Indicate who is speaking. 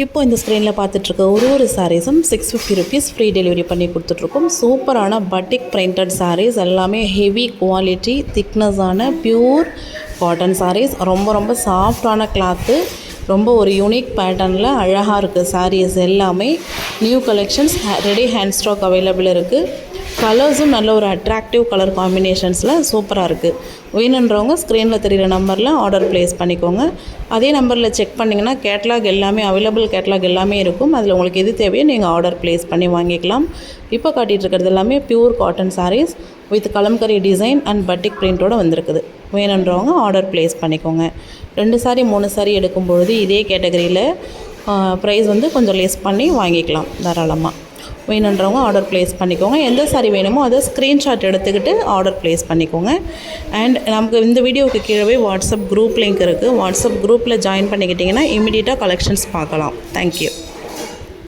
Speaker 1: இப்போ இந்த ஸ்க்ரீனில் பார்த்துட்ருக்க ஒரு சாரீஸும் 650 ருபீஸ் ஃப்ரீ டெலிவரி பண்ணி கொடுத்துட்ருக்கோம். சூப்பரான பட்டிக் பிரிண்டட் சாரீஸ், எல்லாமே ஹெவி குவாலிட்டி திக்னஸான பியூர் காட்டன் சாரீஸ். ரொம்ப சாஃப்டான கிளாத்து, ரொம்ப ஒரு யூனிக் பேட்டர்னில் அழகாக இருக்குது சாரீஸ் எல்லாமே. New collections ready hand stock available இருக்குது. கலர்ஸும் நல்ல ஒரு அட்ராக்டிவ் கலர் காம்பினேஷன்ஸில் சூப்பராக இருக்குது. வேணுன்றவங்க ஸ்க்ரீனில் தெரிகிற நம்பரில் ஆர்டர் ப்ளேஸ் பண்ணிக்கோங்க. அதே நம்பரில் செக் பண்ணிங்கன்னா கேட்லாக் எல்லாமே அவைலபிள், கேட்லாக் எல்லாமே இருக்கும். அதில் உங்களுக்கு எது தேவையோ நீங்கள் ஆர்டர் ப்ளேஸ் பண்ணி வாங்கிக்கலாம். இப்போ காட்டிகிட்டு இருக்கிறது எல்லாமே pure cotton sarees with Kalamkari design and batik பிரிண்ட்டோடு வந்திருக்குது. வேணுன்றவங்க ஆர்டர் ப்ளேஸ் பண்ணிக்கோங்க. 2 சாரி 3 சாரி எடுக்கும்பொழுது இதே கேட்டகரியில் ப்ரைஸ் கொஞ்சம் லெஸ் பண்ணி வாங்கிக்கலாம் தாராளமாக. வேணுன்றவங்க ஆர்டர் ப்ளேஸ் பண்ணிக்கோங்க. எந்த சாரி வேணுமோ அதை ஸ்க்ரீன்ஷாட் எடுத்துக்கிட்டு ஆர்டர் ப்ளேஸ் பண்ணிக்கோங்க. அண்ட் நமக்கு இந்த வீடியோவுக்கு கீழே வாட்ஸ்அப் குரூப் லிங்க் இருக்குது. வாட்ஸ்அப் குரூப்பில் ஜாயின் பண்ணிக்கிட்டிங்கன்னா இமீடியட்டாக கலெக்ஷன்ஸ் பார்க்கலாம். தேங்க்யூ.